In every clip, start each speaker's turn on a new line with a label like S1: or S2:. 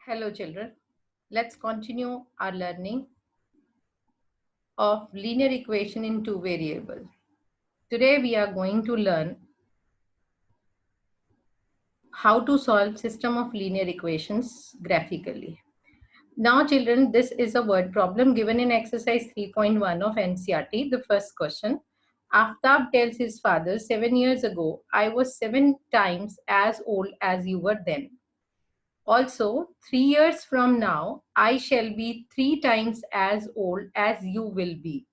S1: Hello children, let's continue our learning of linear equation in two variables. Today we are going to learn how to solve system of linear equations graphically. Now children, this is a word problem given in exercise 3.1 of NCERT. The first question, Aftab tells his father, 7 years ago, I was 7 times as old as you were then. Also, 3 years from now, I shall be 3 times as old as you will be.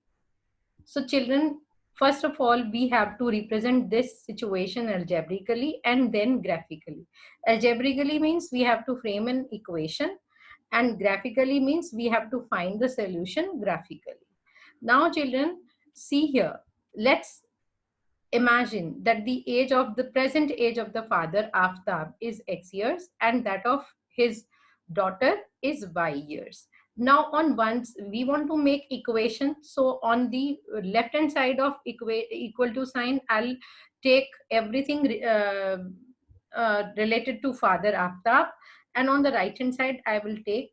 S1: So, children, first of all, we have to represent this situation algebraically and then graphically. Algebraically means we have to frame an equation, and graphically means we have to find the solution graphically. Now, children, see here. Let's imagine that the present age of the father Aftab is X years and that of his daughter is Y years. Now on once we want to make equation, so on the left hand side of equal to sign, I'll take everything related to father Aftab, and on the right hand side I will take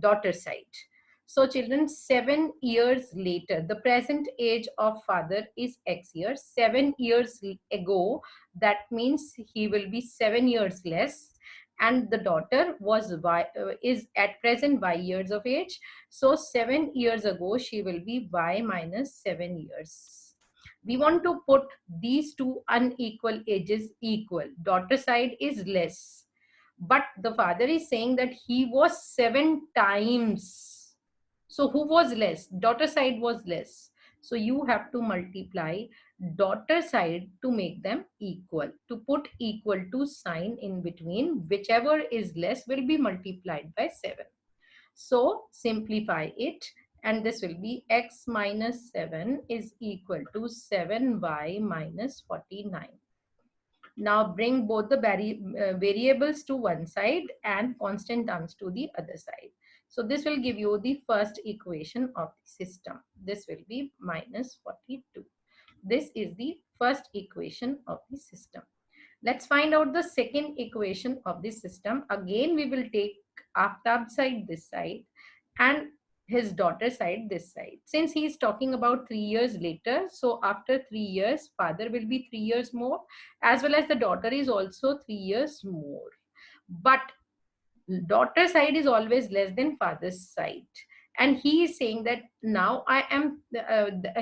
S1: daughter side. So children, 7 years later, the present age of father is X years. 7 years ago, that means he will be 7 years less. And the daughter is at present Y years of age. So 7 years ago, she will be Y minus 7 years. We want to put these two unequal ages equal. Daughter side is less, but the father is saying that he was 7 times. So who was less? Daughter side was less. So you have to multiply daughter side to make them equal. To put equal to sign in between, whichever is less will be multiplied by 7. So simplify it, and this will be x minus 7 is equal to 7y minus 49. Now bring both the variables to one side and constant terms to the other side. So this will give you the first equation of the system. This will be minus 42. This is the first equation of the system. Let's find out the second equation of the system. Again, we will take Aftab side this side and his daughter side this side. Since he is talking about 3 years later, so after 3 years, father will be 3 years more, as well as the daughter is also 3 years more. But daughter side is always less than father's side. And he is saying that now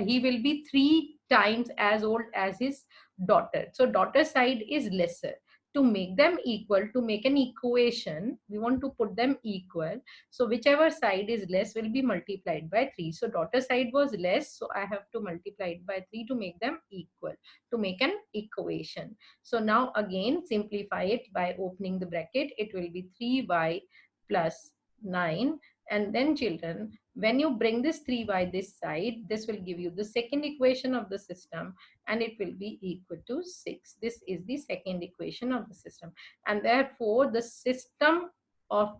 S1: he will be 3 times as old as his daughter. So daughter side is lesser. To make them equal, to make an equation, we want to put them equal. So whichever side is less will be multiplied by 3. So daughter side was less, so I have to multiply it by 3 to make them equal, to make an equation. So now again simplify it by opening the bracket. It will be 3y plus 9. And then children, when you bring this 3y this side, this will give you the second equation of the system, and it will be equal to 6. This is the second equation of the system. And therefore, the system of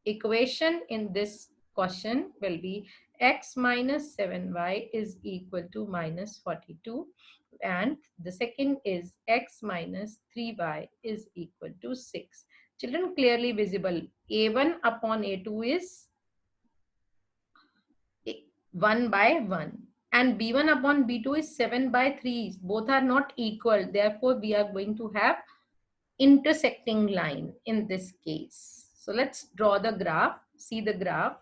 S1: equation in this question will be x minus 7y is equal to minus 42, and the second is x minus 3y is equal to 6. Children, clearly visible, a1 upon a2 is 1 by 1 and b1 upon b2 is 7 by 3. Both are not equal, therefore we are going to have intersecting line in this case. So let's draw the graph. See the graph.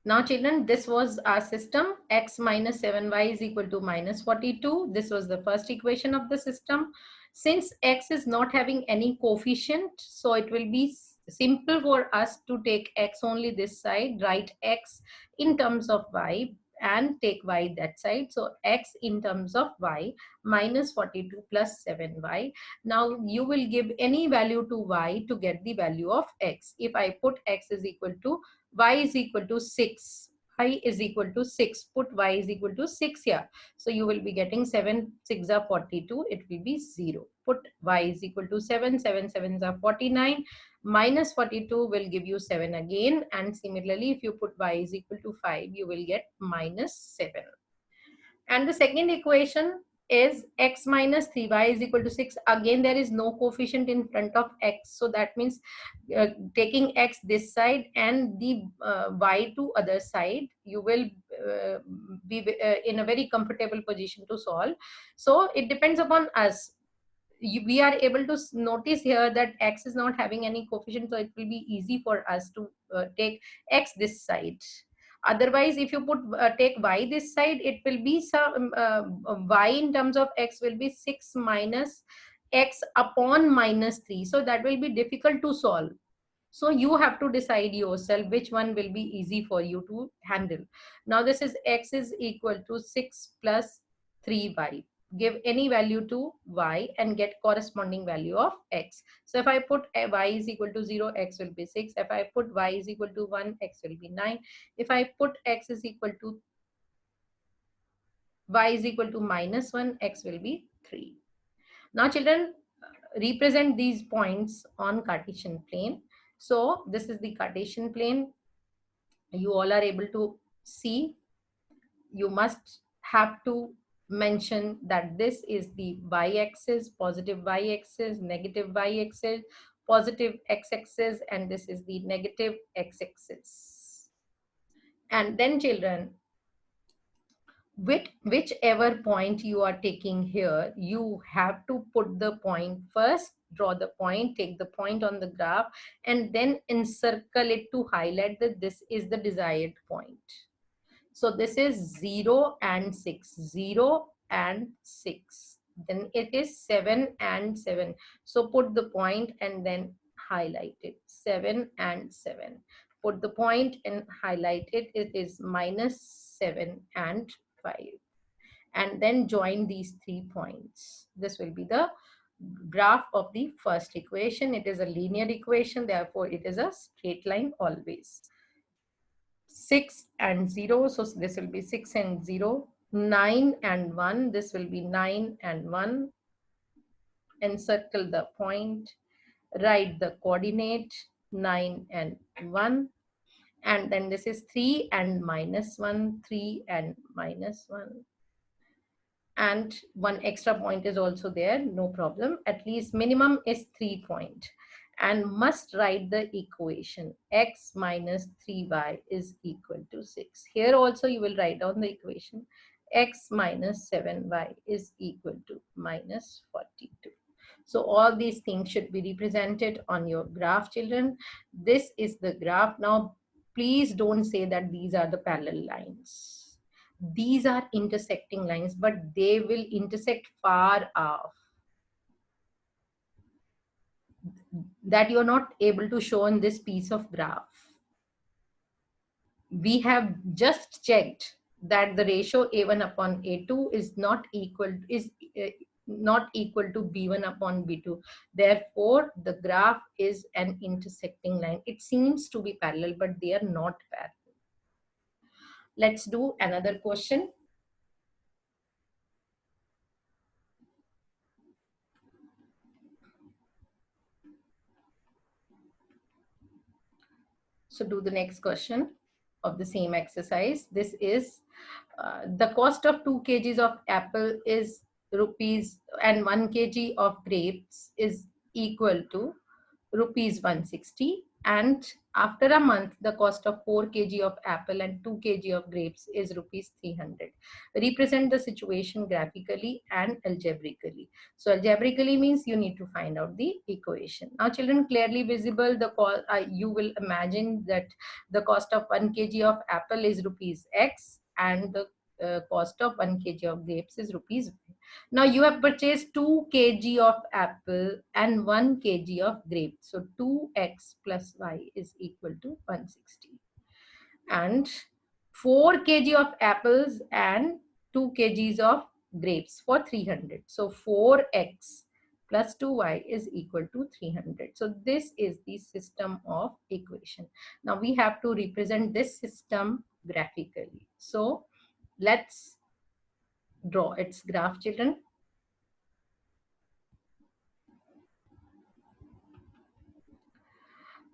S1: Now children, this was our system. X minus 7y is equal to minus 42. This was the first equation of the system. Since x is not having any coefficient, so it will be simple for us to take x only this side, write x in terms of y and take y that side. So x in terms of y minus 42 plus 7y. Now you will give any value to y to get the value of x. If I put x is equal to y is equal to 6, y is equal to 6, put y is equal to 6 here. So you will be getting 7 6 are 42, it will be 0. Put y is equal to 7, 7 7s are 49, minus 42 will give you 7 again, and similarly if you put y is equal to 5, you will get minus 7. And the second equation is x minus 3y is equal to 6. Again, there is no coefficient in front of x, so that means taking x this side and the y to other side, you will be in a very comfortable position to solve. So it depends upon us. We are able to notice here that x is not having any coefficient, so it will be easy for us to take x this side. Otherwise, if you put take y this side, it will be some y in terms of x will be 6 minus x upon minus 3, so that will be difficult to solve. So you have to decide yourself which one will be easy for you to handle. Now this is x is equal to 6 plus 3y. Give any value to y and get corresponding value of x. So if I put y is equal to 0, x will be 6. If I put y is equal to 1, x will be 9. If I put x is equal to y is equal to minus 1, x will be 3. Now children, represent these points on Cartesian plane. So this is the Cartesian plane. You all are able to see. You must have to mention that this is the y-axis, positive y-axis, negative y-axis, positive x-axis, and this is the negative x-axis. And then children, whichever point you are taking here, you have to put the point first, draw the point, take the point on the graph, and then encircle it to highlight that this is the desired point. So this is 0 and 6, 0 and 6. Then it is 7 and 7. So put the point and then highlight it, 7 and 7. Put the point and highlight it, it is minus 7 and 5. And then join these 3 points. This will be the graph of the first equation. It is a linear equation, therefore it is a straight line always. 6 and 0, so this will be 6 and 0. 9 and 1, this will be 9 and 1. Encircle the point, write the coordinate 9 and 1. And then this is 3 and minus 1, 3 and minus 1. And one extra point is also there, no problem. At least minimum is 3 point. And must write the equation x minus 3y is equal to 6. Here also you will write down the equation x minus 7y is equal to minus 42. So all these things should be represented on your graph, children. This is the graph. Now please don't say that these are the parallel lines. These are intersecting lines, but they will intersect far off. That you're not able to show in this piece of graph. We have just checked that the ratio A1 upon A2 is not equal to B1 upon B2. Therefore, the graph is an intersecting line. It seems to be parallel, but they are not parallel. Let's do another question. So do the next question of the same exercise. This is the cost of 2 kgs of apple is rupees and 1 kg of grapes is equal to rupees 160, and after a month the cost of 4 kg of apple and 2 kg of grapes is rupees 300. Represent the situation graphically and algebraically. So algebraically means you need to find out the equation. Now children, clearly visible the cost, you will imagine that the cost of 1 kg of apple is rupees x and the cost of 1 kg of grapes is rupees y. Now you have purchased 2 kg of apple and 1 kg of grapes. So 2x plus y is equal to 160. And 4 kg of apples and 2 kgs of grapes for 300. So 4x plus 2y is equal to 300. So this is the system of equation. Now we have to represent this system graphically. So let's draw its graph, children.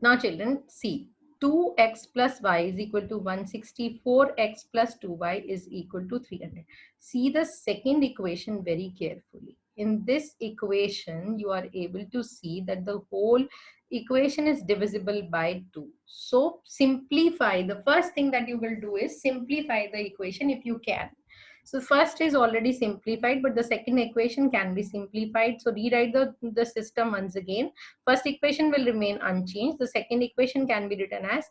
S1: Now children, see, 2x plus y is equal to 160. 4x plus 2y is equal to 300. See the second equation very carefully. In this equation, you are able to see that the whole equation is divisible by 2. So simplify. The first thing that you will do is simplify the equation if you can. So first is already simplified, but the second equation can be simplified. So rewrite the system once again. First equation will remain unchanged. The second equation can be written as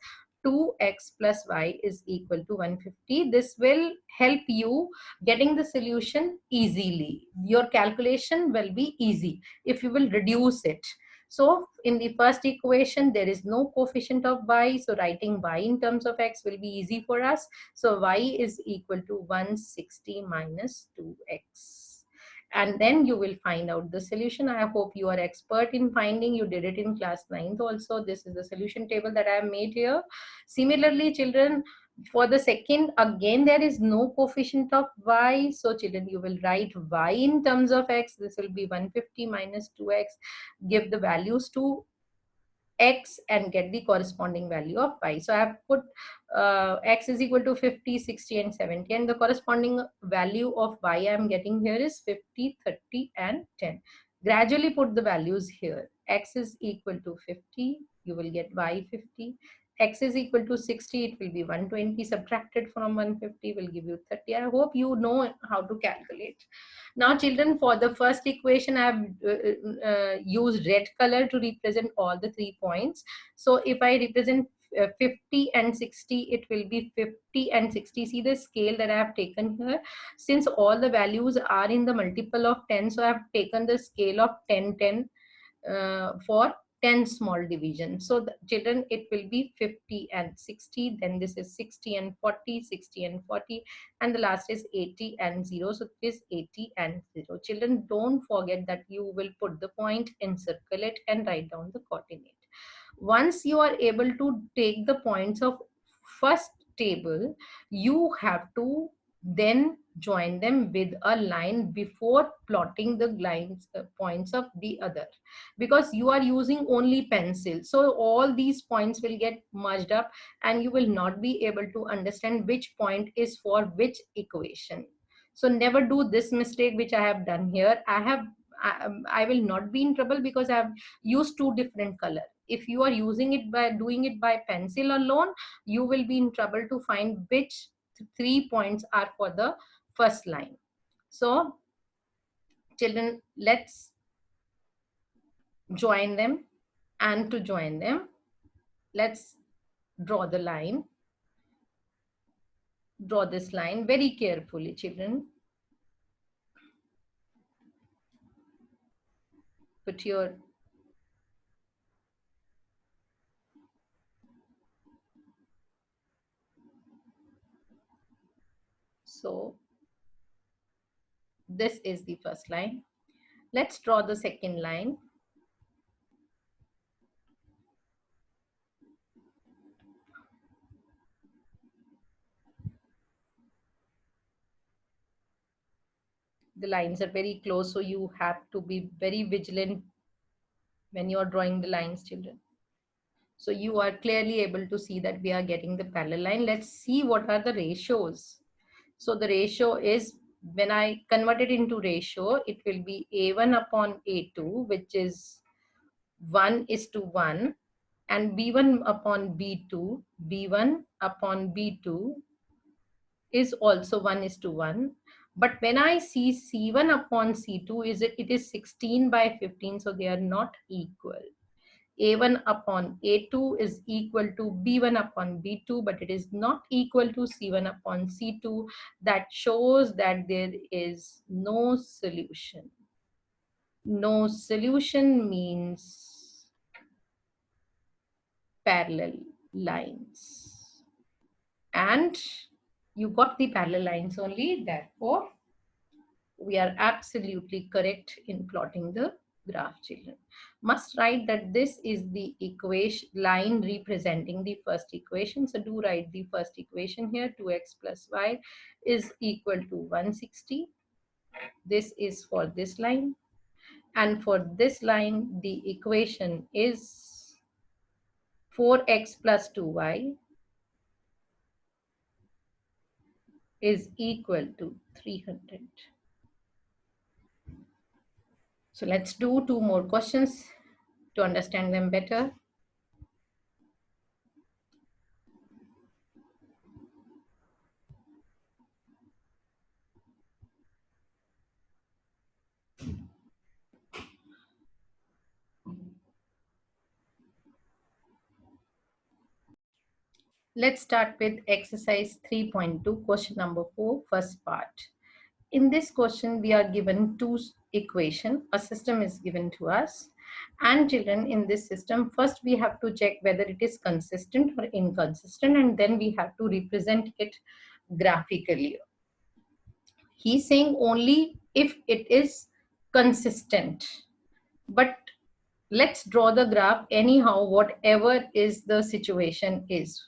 S1: 2x plus y is equal to 150. This will help you getting the solution easily. Your calculation will be easy if you will reduce it. So in the first equation, there is no coefficient of y. So writing y in terms of x will be easy for us. So y is equal to 160 minus 2x. And then you will find out the solution. I hope you are expert in finding. You did it in class 9th also. This is the solution table that I have made here. Similarly, children, for the second, again, there is no coefficient of y. So children, you will write y in terms of x. This will be 150 minus 2x. Give the values to x and get the corresponding value of y. So I have put x is equal to 50, 60 and 70, and the corresponding value of y I am getting here is 50, 30 and 10. Gradually put the values here. X is equal to 50, you will get y 50. X is equal to 60, it will be 120, subtracted from 150 will give you 30. I hope you know how to calculate. Now children, for the first equation, I have used red color to represent all the 3 points. So if I represent 50 and 60, it will be 50 and 60. See the scale that I have taken here. Since all the values are in the multiple of 10, so I have taken the scale of 10, 10 for 10 small divisions. So the children, it will be 50 and 60. Then this is 60 and 40, 60 and 40. And the last is 80 and 0. So it is 80 and 0. Children, don't forget that you will put the point, encircle it and write down the coordinate. Once you are able to take the points of first table, you have to then join them with a line before plotting the lines points of the other, because you are using only pencil. So all these points will get merged up and you will not be able to understand which point is for which equation. So never do this mistake which I have done here. I will not be in trouble because I have used two different color. If you are using it by doing it by pencil alone, you will be in trouble to find which 3 points are for the first line. So children, let's join them, and to join them, let's draw the line. Draw this line very carefully, children. Put your so this is the first line. Let's draw the second line. The lines are very close, so you have to be very vigilant when you are drawing the lines, children. So you are clearly able to see that we are getting the parallel line. Let's see what are the ratios. So the ratio is, when I convert it into ratio, it will be A1 upon A2, which is 1:1, and B1 upon B2, B1 upon B2 is also 1:1. But when I see C1 upon C2, it is 16/15, so they are not equal. A1 upon A2 is equal to B1 upon B2, but it is not equal to C1 upon C2. That shows that there is no solution. No solution means parallel lines. And you got the parallel lines only, therefore we are absolutely correct in plotting the graph, children. Must write that this is the equation line representing the first equation. So do write the first equation here. 2x plus y is equal to 160. This is for this line. And for this line, the equation is 4x plus 2y is equal to 300. So let's do 2 more questions to understand them better. Let's start with exercise 3.2, question number 4, first part. In this question, we are given two equation. A system is given to us. And children, in this system, first we have to check whether it is consistent or inconsistent, and then we have to represent it graphically. He's saying only if it is consistent. But let's draw the graph anyhow, whatever is the situation is.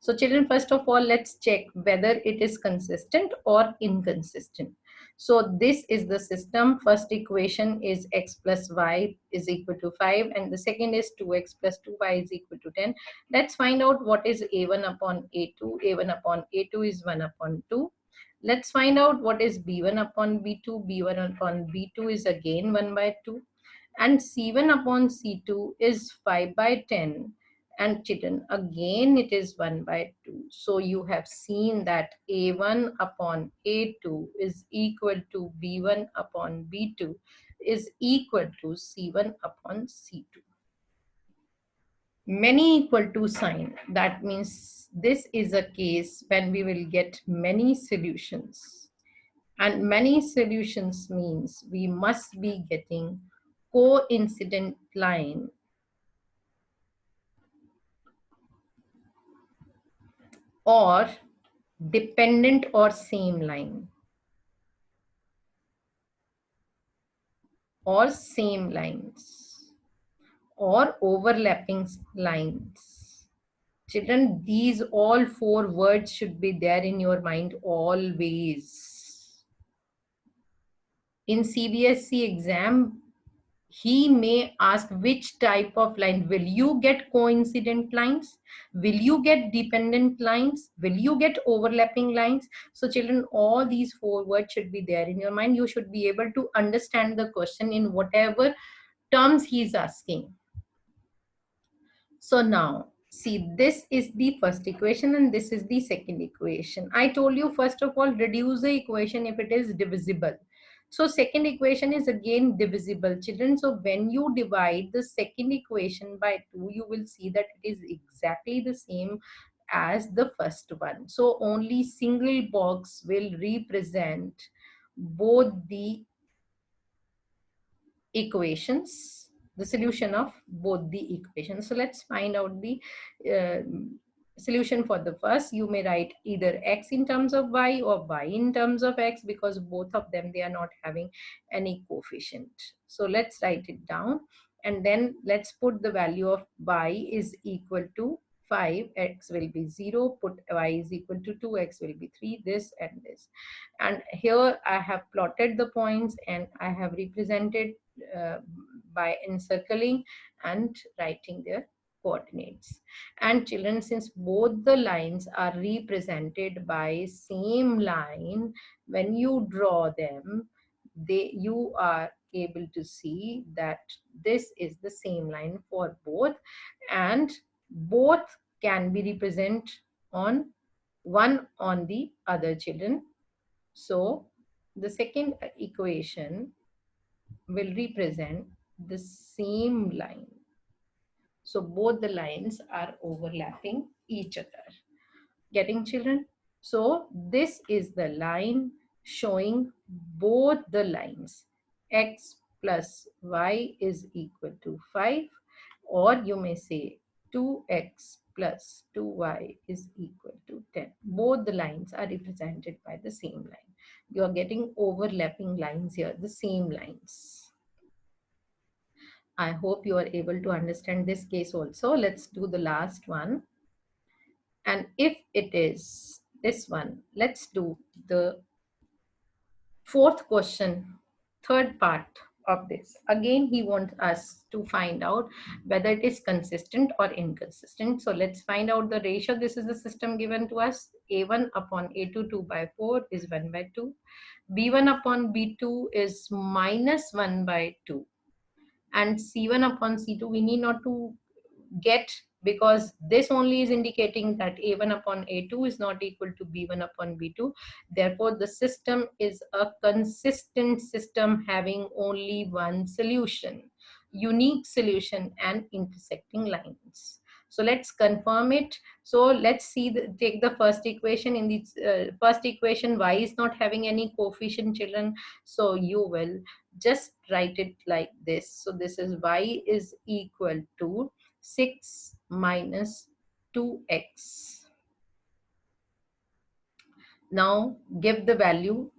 S1: So children, first of all, let's check whether it is consistent or inconsistent. So this is the system. First equation is x plus y is equal to 5, and the second is 2x plus 2y is equal to 10. Let's find out what is a1 upon a2. a1 upon a2 is 1 upon 2. Let's find out what is b1 upon b2. b1 upon b2 is again 1 by 2. And c1 upon c2 is 5 by 10. And children, again it is 1 by 2. So you have seen that a1 upon a2 is equal to b1 upon b2 is equal to c1 upon c2. Many equal to sign, that means this is a case when we will get many solutions. And many solutions means we must be getting coincident line or dependent or same line or same lines or overlapping lines. Children, these all 4 words should be there in your mind always. In CBSE exam, he may ask which type of line. Will you get coincident lines? Will you get dependent lines? Will you get overlapping lines? So children, all these 4 words should be there in your mind. You should be able to understand the question in whatever terms he is asking. So now, see, this is the first equation and this is the second equation. I told you, first of all, reduce the equation if it is divisible. So second equation is again divisible, children. So when you divide the second equation by 2, you will see that it is exactly the same as the first one. So only single box will represent both the equations, the solution of both the equations. So let's find out the uh, solution for the first. You may write either x in terms of y or y in terms of x, because both of them, they are not having any coefficient. So let's write it down, and then let's put the value of y is equal to 5, x will be 0, put y is equal to 2, x will be 3, this and this. And here I have plotted the points and I have represented uh, by encircling and writing their coordinates. And children, since both the lines are represented by same line, when you draw them, you are able to see that this is the same line for both, and both can be represented on one on the other, children. So the second equation will represent the same line. So both the lines are overlapping each other. Getting, children? So this is the line showing both the lines. X plus y is equal to 5, or you may say 2x plus 2y is equal to 10. Both the lines are represented by the same line. You are getting overlapping lines here, the same lines. I hope you are able to understand this case also. Let's do the last one. And if it is this one, let's do the fourth question, third part. of this. Again, he wants us to find out whether it is consistent or inconsistent. So let's find out the ratio. This is the system given to us. A1 upon A2, 2 by 4 is 1 by 2. B1 upon B2 is minus 1 by 2. And C1 upon C2, we need not to get, because this only is indicating that A1 upon A2 is not equal to B1 upon B2. Therefore, the system is a consistent system having only one solution, unique solution and intersecting lines. So let's confirm it. So let's see, take the first equation. In the first equation, y is not having any coefficient, children. So you will just write it like this. So this is y is equal to 6 minus 2x. Now give the value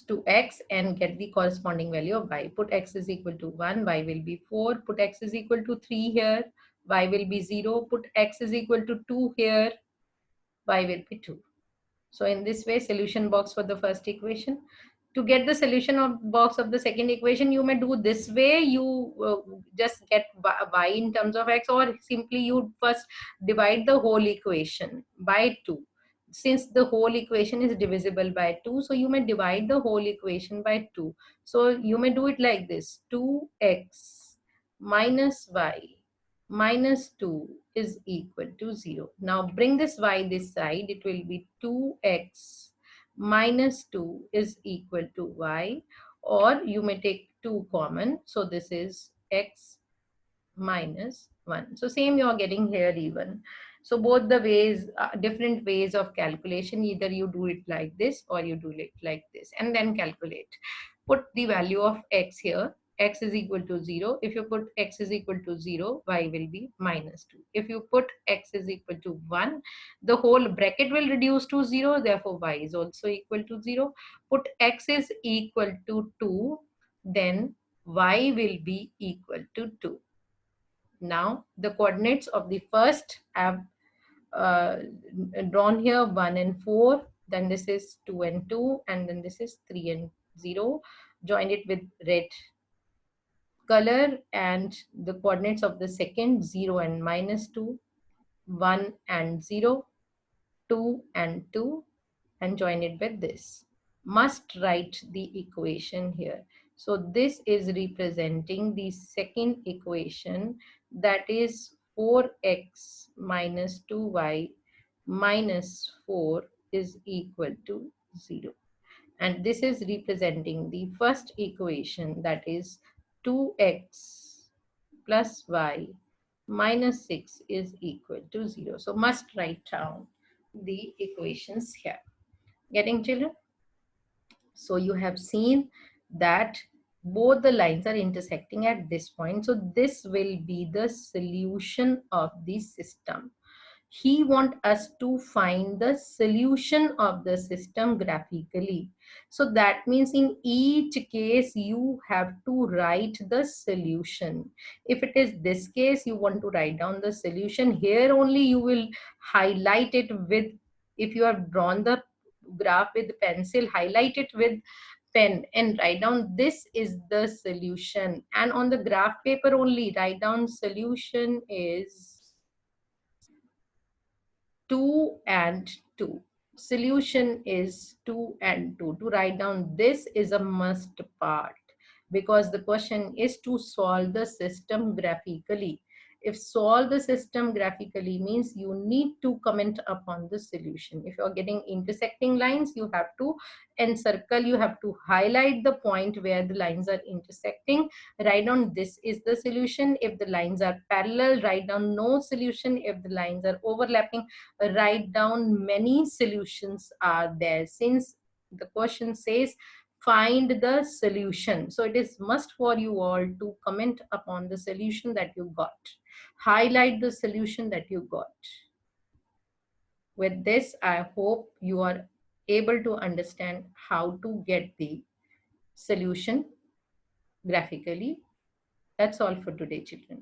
S1: to x and get the corresponding value of y. Put x is equal to 1, y will be 4. Put x is equal to 3 here, y will be 0. Put x is equal to 2 here, y will be 2. So in this way, solution box for the first equation. To get the solution of box of the second equation, you may do this way. You just get y in terms of x, or simply you first divide the whole equation by 2. Since the whole equation is divisible by 2, so you may divide the whole equation by 2. So you may do it like this: 2x minus y minus 2 is equal to 0. Now bring this y this side, it will be 2x minus 2 is equal to y, or you may take 2 common. So this is x minus 1. So same you are getting here even. So both the ways, different ways of calculation, either you do it like this or you do it like this, and then calculate. Put the value of x here. X is equal to 0. If you put x is equal to 0, y will be minus 2. If you put x is equal to 1, the whole bracket will reduce to 0. Therefore, y is also equal to 0. Put x is equal to 2, then y will be equal to 2. Now the coordinates of the first have drawn here 1 and 4, then this is 2 and 2, and then this is 3 and 0. Join it with red color, and the coordinates of the second 0 and minus 2, 1 and 0, 2 and 2, and join it with this. Must write the equation here. So this is representing the second equation, that is 4x minus 2y minus 4 is equal to 0. And this is representing the first equation, that is 2x plus y minus 6 is equal to 0. So must write down the equations here. Getting, children? So you have seen that both the lines are intersecting at this point. So this will be the solution of the system. He wants us to find the solution of the system graphically. So that means in each case you have to write the solution. If it is this case, you want to write down the solution. Here only you will highlight it with, if you have drawn the graph with pencil, highlight it with pen and write down this is the solution. And on the graph paper only write down solution is 2 and 2. Solution is 2 and 2. To write down this is a must part, because the question is to solve the system graphically. If solve the system graphically means you need to comment upon the solution. If you're getting intersecting lines, you have to encircle, you have to highlight the point where the lines are intersecting. Write down this is the solution. If the lines are parallel, write down no solution. If the lines are overlapping, write down many solutions are there, since the question says find the solution. So it is must for you all to comment upon the solution that you got. Highlight the solution that you got. With this, I hope you are able to understand how to get the solution graphically. That's all for today, children.